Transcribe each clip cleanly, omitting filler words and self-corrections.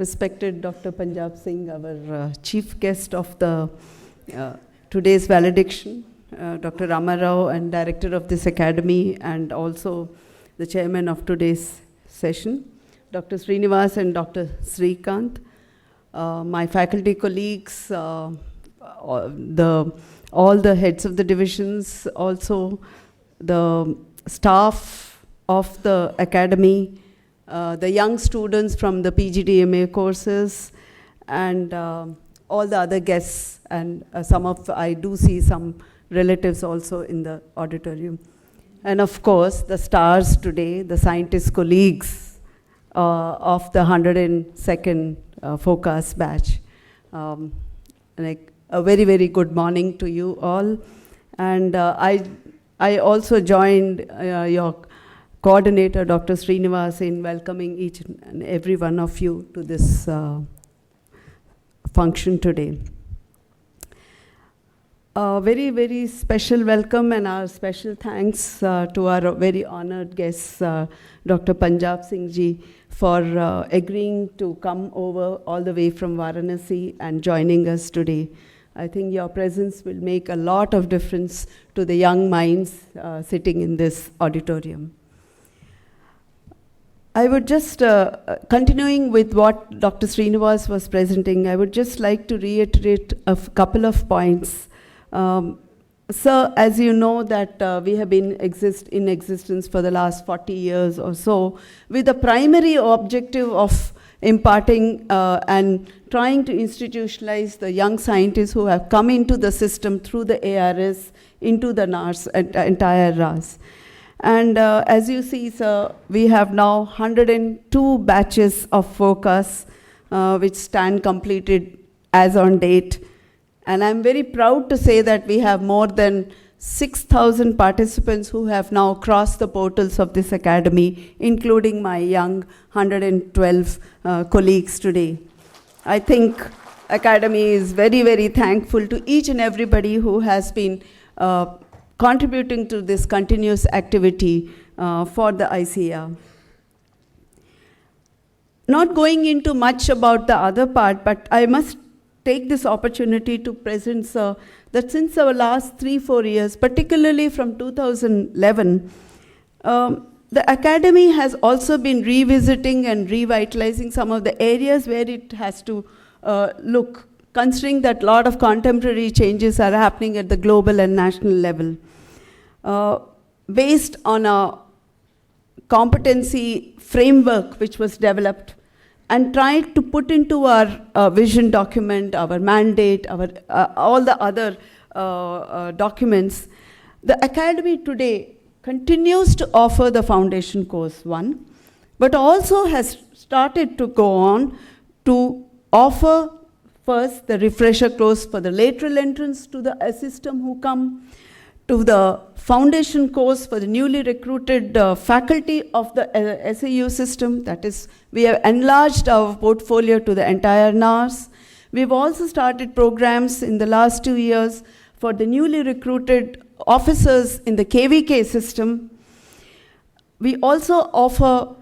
respected Dr. Punjab Singh, our chief guest of the today's valediction, Dr. Ramarao, and director of this academy, and also the chairman of today's session, Dr. Srinivas and Dr. Srikant, my faculty colleagues, all the heads of the divisions, also the staff of the academy, the young students from the PGDMA courses, and all the other guests, and I do see some relatives also in the auditorium. And of course, the stars today, the scientist colleagues of the 102nd FOCUS batch. Like a very, very good morning to you all. And I also joined your coordinator, Dr. Srinivas, in welcoming each and every one of you to this function today. A very, very special welcome and our special thanks to our very honored guests, Dr. Punjab Singh ji, for agreeing to come over all the way from Varanasi and joining us today. I think your presence will make a lot of difference to the young minds sitting in this auditorium. I would just, continuing with what Dr. Srinivas was presenting, I would just like to reiterate a couple of points. Sir, as you know that we have been in existence for the last 40 years or so, with the primary objective of imparting and trying to institutionalize the young scientists who have come into the system through the ARS into the NARS, entire RAS. And as you see, sir, we have now 102 batches of FOCUS, which stand completed as on date. And I'm very proud to say that we have more than 6,000 participants who have now crossed the portals of this academy, including my young 112 colleagues today. I think academy is very, very thankful to each and everybody who has been contributing to this continuous activity for the ICAR. Not going into much about the other part, but I must take this opportunity to present, sir, that since our last 3-4 years, particularly from 2011, the academy has also been revisiting and revitalizing some of the areas where it has to look, considering that a lot of contemporary changes are happening at the global and national level. Based on a competency framework which was developed, and tried to put into our vision document, our mandate, all the other documents, the academy today continues to offer the foundation course 1, but also has started to go on to offer first the refresher course for the lateral entrance to the system who come, to the foundation course for the newly recruited faculty of the SAU system. That is, we have enlarged our portfolio to the entire NARS. We've also started programs in the last 2 years for the newly recruited officers in the KVK system. We also offer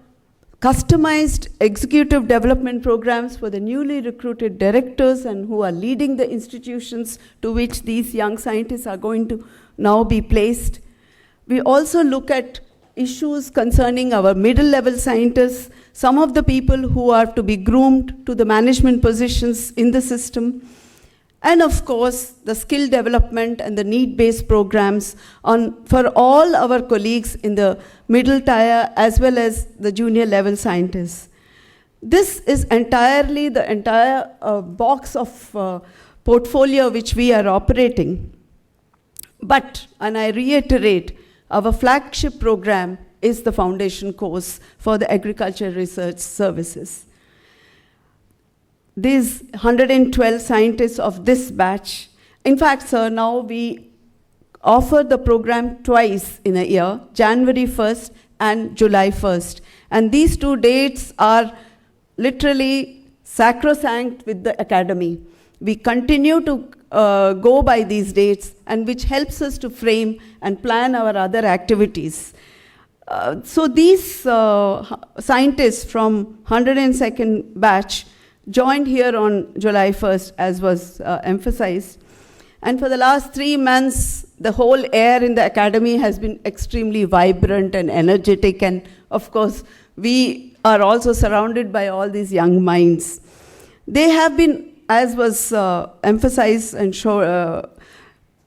customized executive development programs for the newly recruited directors and who are leading the institutions to which these young scientists are going to now be placed. We also look at issues concerning our middle-level scientists, some of the people who are to be groomed to the management positions in the system, and of course, the skill development and the need-based programs for all our colleagues in the middle tier as well as the junior level scientists. This is entirely the entire box of portfolio which we are operating. But, and I reiterate, our flagship program is the foundation course for the agriculture research services. These 112 scientists of this batch, in fact, sir, now we offer the program twice in a year, January 1st and July 1st. And these 2 dates are literally sacrosanct with the academy. We continue to go by these dates, and which helps us to frame and plan our other activities. So these scientists from 102nd batch joined here on July 1st, as was emphasized. And for the last 3 months, the whole air in the academy has been extremely vibrant and energetic. And of course, we are also surrounded by all these young minds. They have been, as was emphasized and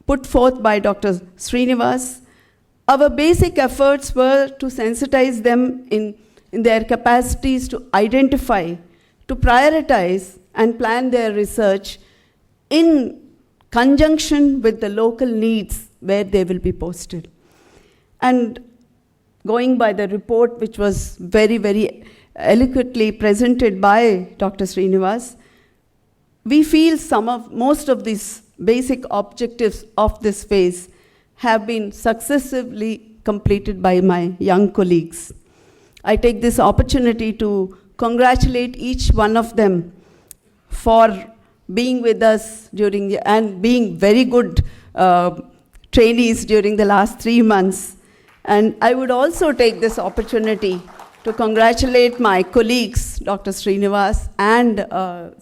put forth by Dr. Srinivas, our basic efforts were to sensitize them in their capacities to identify, to prioritize, and plan their research in conjunction with the local needs where they will be posted. And going by the report, which was very, very eloquently presented by Dr. Srinivas, we feel most of these basic objectives of this phase have been successively completed by my young colleagues. I take this opportunity to congratulate each one of them for being with us and being very good trainees during the last 3 months. And I would also take this opportunity to congratulate my colleagues, Dr. Srinivas and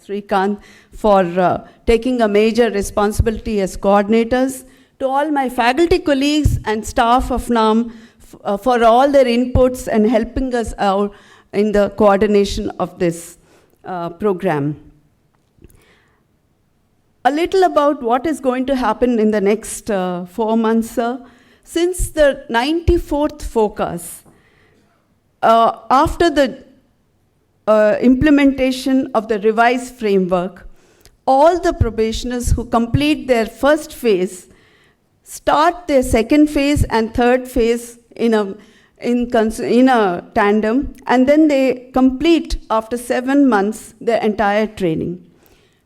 Srikant, for taking a major responsibility as coordinators, to all my faculty colleagues and staff of NAARM for all their inputs and helping us out in the coordination of this program. A little about what is going to happen in the next 4 months, sir. Since the 94th focus, after the implementation of the revised framework, all the probationers who complete their first phase start their second phase and third phase in a tandem, and then they complete after 7 months their entire training.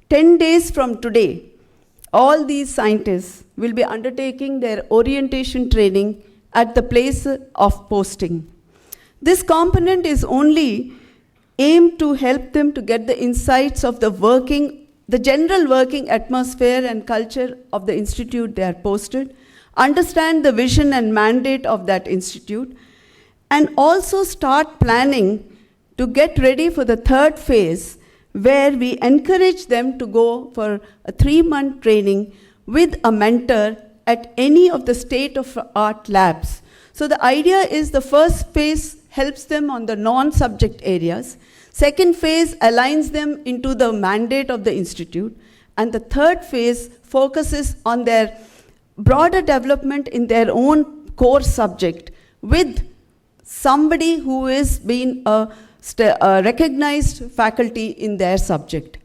10 days from today, all these scientists will be undertaking their orientation training at the place of posting. This component is only aimed to help them to get the insights of the general working atmosphere and culture of the institute they are posted, understand the vision and mandate of that institute, and also start planning to get ready for the third phase, where we encourage them to go for a 3-month training with a mentor at any of the state-of-the-art labs. So the idea is the first phase helps them on the non-subject areas. Second phase aligns them into the mandate of the institute. And the third phase focuses on their broader development in their own core subject with somebody who is being a recognized faculty in their subject.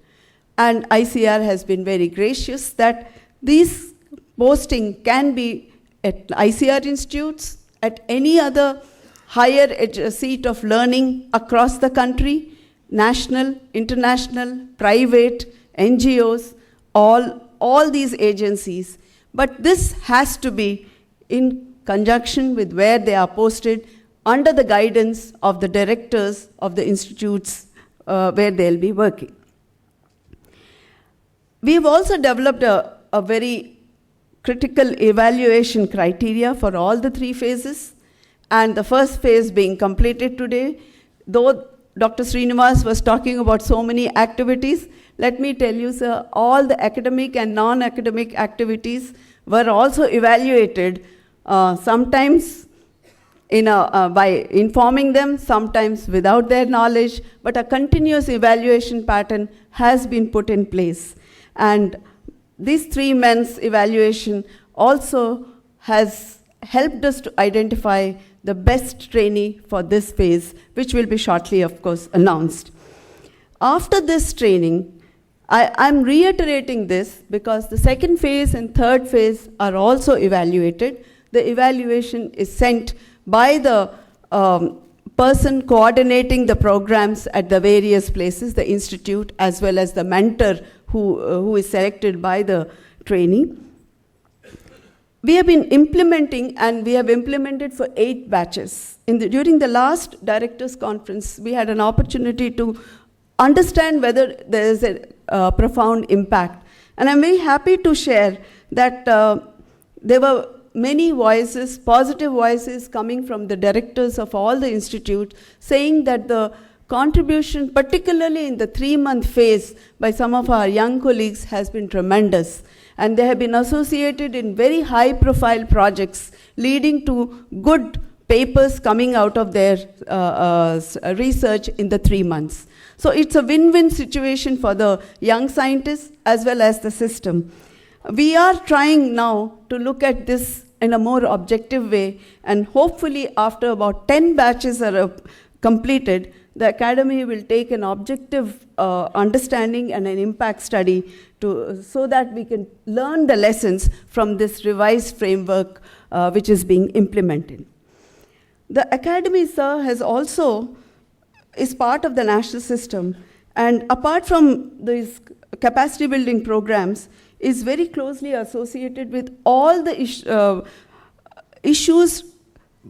And ICR has been very gracious that these posting can be at ICR institutes, at any other higher seat of learning across the country, national, international, private, NGOs, all these agencies. But this has to be in conjunction with where they are posted, under the guidance of the directors of the institutes where they'll be working. We've also developed a very critical evaluation criteria for all the 3 phases, and the first phase being completed today. Though Dr. Srinivas was talking about so many activities, let me tell you, sir, all the academic and non-academic activities were also evaluated, sometimes by informing them, sometimes without their knowledge, but a continuous evaluation pattern has been put in place. And this 3 months evaluation also has helped us to identify the best trainee for this phase, which will be shortly, of course, announced. After this training, I'm reiterating this because the second phase and third phase are also evaluated. The evaluation is sent by the person coordinating the programs at the various places, the institute, as well as the mentor who is selected by the trainee. We have been implementing, and we have implemented for 8 batches. During the last directors' conference, we had an opportunity to understand whether there is a profound impact. And I'm very happy to share that there were many voices, positive voices coming from the directors of all the institutes, saying that the contribution, particularly in the 3-month phase by some of our young colleagues, has been tremendous. And they have been associated in very high-profile projects, leading to good papers coming out of their research in the 3 months. So it's a win-win situation for the young scientists as well as the system. We are trying now to look at this in a more objective way, and hopefully after about 10 batches are completed, the Academy will take an objective understanding and an impact study so that we can learn the lessons from this revised framework which is being implemented. The Academy, sir, is part of the national system, and apart from these capacity building programs, is very closely associated with all the issues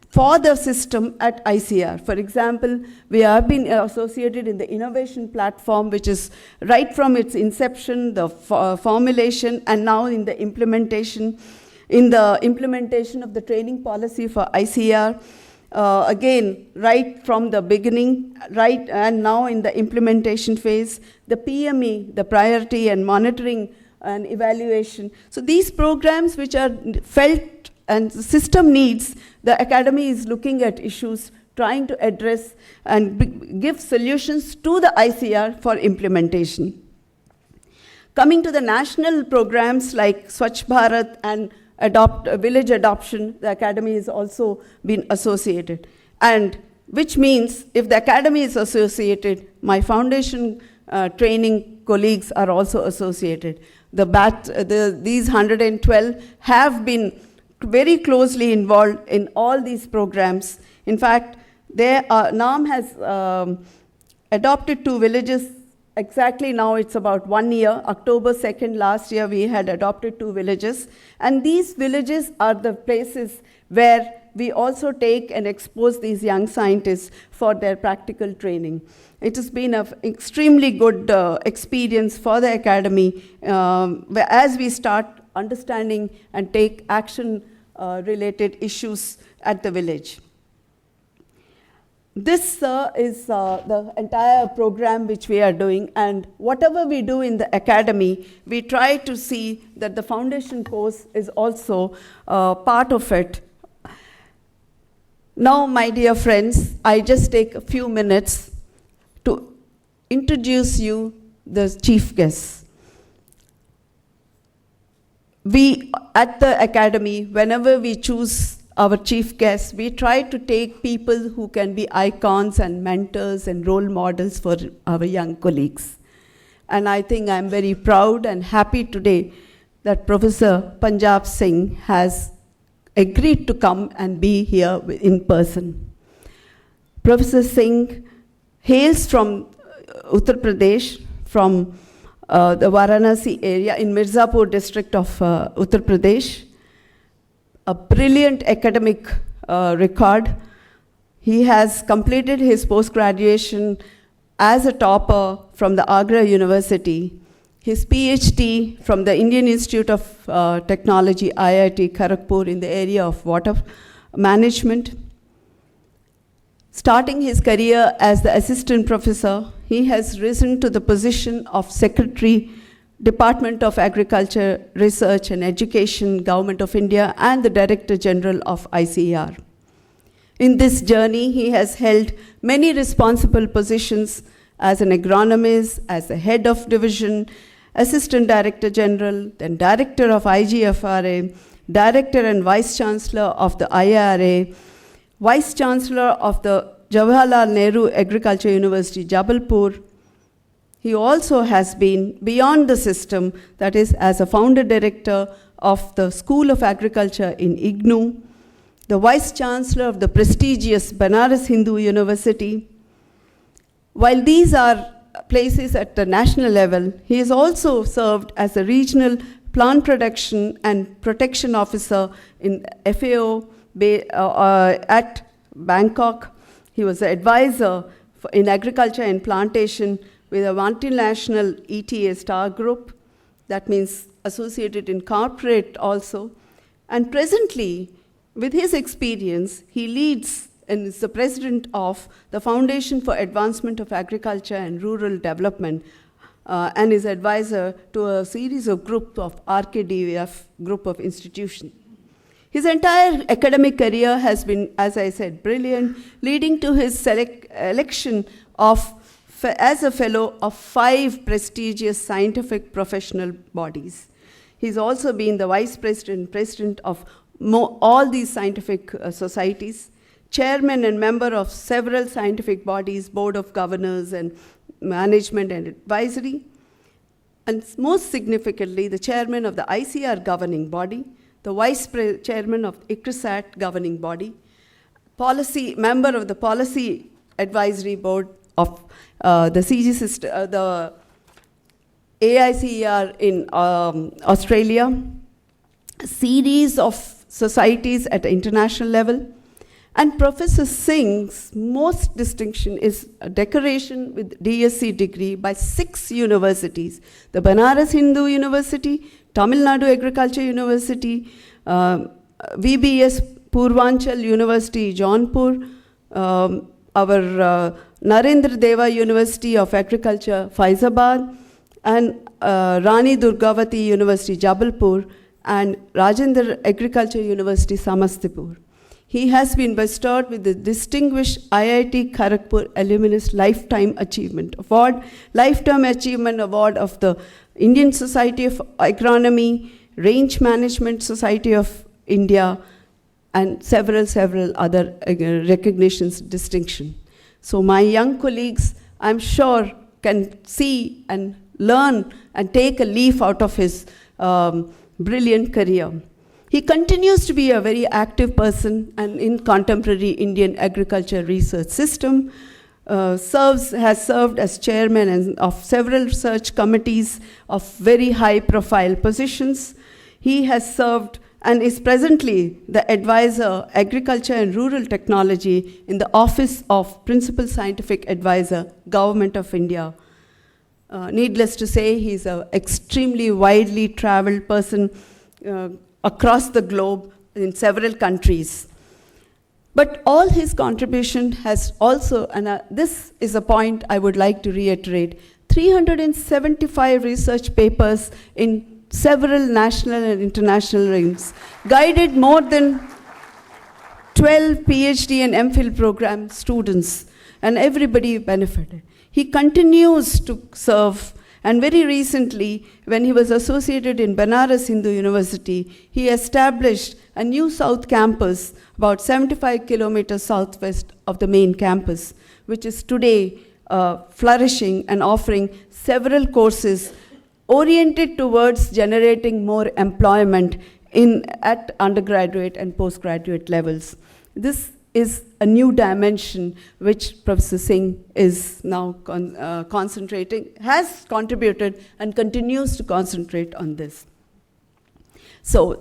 for the system at ICR. For example, we have been associated in the innovation platform, which is right from its inception, the formulation, and now in the implementation of the training policy for ICR. Again, right from the beginning, and now in the implementation phase, the PME, the priority and monitoring and evaluation. So these programs which are felt and the system needs, the Academy is looking at issues, trying to address and give solutions to the ICR for implementation. Coming to the national programs like Swachh Bharat and village adoption, the Academy has also been associated. And which means if the Academy is associated, my foundation training colleagues are also associated. These 112 have been very closely involved in all these programs. In fact, NAARM has adopted 2 villages. Exactly now it's about 1 year. October 2nd last year we had adopted 2 villages. And these villages are the places where we also take and expose these young scientists for their practical training. It has been an extremely good experience for the Academy as we start understanding and take action related issues at the village. This is the entire program which we are doing, and whatever we do in the Academy, we try to see that the foundation course is also part of it. Now, my dear friends, I just take a few minutes to introduce you the chief guests. We, at the Academy, whenever we choose our chief guests, we try to take people who can be icons and mentors and role models for our young colleagues. And I think I'm very proud and happy today that Professor Punjab Singh has agreed to come and be here in person. Professor Singh hails from Uttar Pradesh, from the Varanasi area in Mirzapur district of Uttar Pradesh. A brilliant academic record. He has completed his post-graduation as a topper from the Agra University, his PhD from the Indian Institute of Technology, IIT Kharagpur, in the area of water management. Starting his career as the assistant professor, he has risen to the position of Secretary, Department of Agriculture, Research and Education, Government of India, and the Director General of ICAR. In this journey, he has held many responsible positions as an agronomist, as the head of division, Assistant Director General, then Director of IGFRA, Director and Vice Chancellor of the IRA, Vice Chancellor of the Jawaharlal Nehru Agriculture University, Jabalpur. He also has been beyond the system, that is, as a founder director of the School of Agriculture in IGNOU, the Vice Chancellor of the prestigious Banaras Hindu University. While these are places at the national level, he has also served as a regional plant production and protection officer in FAO at Bangkok. He was an advisor in agriculture and plantation with a multinational ETA Star Group, that means associated in corporate also. And presently, with his experience, he leads and is the president of the Foundation for Advancement of Agriculture and Rural Development, and is advisor to a series of group of RKDVF group of institutions. His entire academic career has been, as I said, brilliant, leading to his election as a fellow of 5 prestigious scientific professional bodies. He's also been the vice president of all these scientific societies, chairman and member of several scientific bodies, board of governors and management and advisory, and most significantly, the chairman of the ICAR governing body, the vice chairman of ICAR-NAARM governing body, member of the policy advisory board of the CG system, the AICER in Australia, a series of societies at the international level. And Professor Singh's most distinction is a decoration with DSc degree by 6 universities: the Banaras Hindu University, Tamil Nadu Agriculture University, VBS Purvanchal University, Jaunpur, our Narendra Deva University of Agriculture, Faizabad, and Rani Durgavati University, Jabalpur, and Rajendra Agriculture University, Samastipur. He has been bestowed with the distinguished IIT Kharagpur Alumnus Lifetime Achievement Award, Lifetime Achievement Award of the Indian Society of Agronomy, Range Management Society of India, and several other recognitions, distinction. So my young colleagues, I'm sure, can see and learn and take a leaf out of his brilliant career. He continues to be a very active person and in contemporary Indian agriculture research system, has served as chairman of several research committees of very high profile positions. He has served and is presently the advisor, Agriculture and Rural Technology in the Office of Principal Scientific Advisor, Government of India. Needless to say, he's an extremely widely traveled person across the globe in several countries. But all his contribution has also, and this is a point I would like to reiterate, 375 research papers in several national and international rings, guided more than 12 PhD and MPhil program students, and everybody benefited. He continues to serve, and very recently, when he was associated in Banaras Hindu University, he established a new South campus, about 75 kilometers southwest of the main campus, which is today flourishing and offering several courses oriented towards generating more employment at undergraduate and postgraduate levels. This is a new dimension which Professor Singh is now has contributed and continues to concentrate on this. So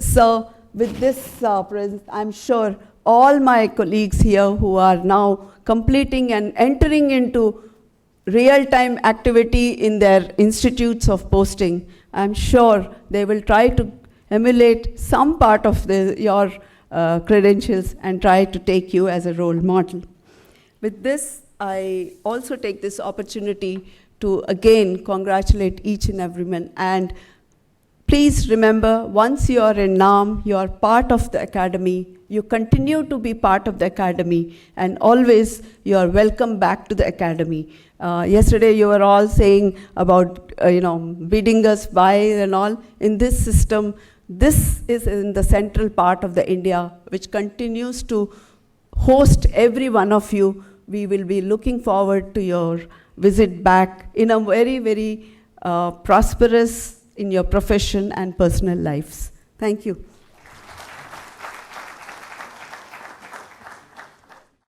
with this presence, I'm sure all my colleagues here who are now completing and entering into real-time activity in their institutes of posting, I'm sure they will try to emulate some part of your credentials and try to take you as a role model. With this, I also take this opportunity to again congratulate each and everyone. And please remember, once you are in NAARM, you are part of the academy. You continue to be part of the academy, and always you are welcome back to the academy. Yesterday you were all saying about bidding us by and all. In this system, this is in the central part of the India, which continues to host every one of you. We will be looking forward to your visit back in a very, very prosperous in your profession and personal lives. Thank you.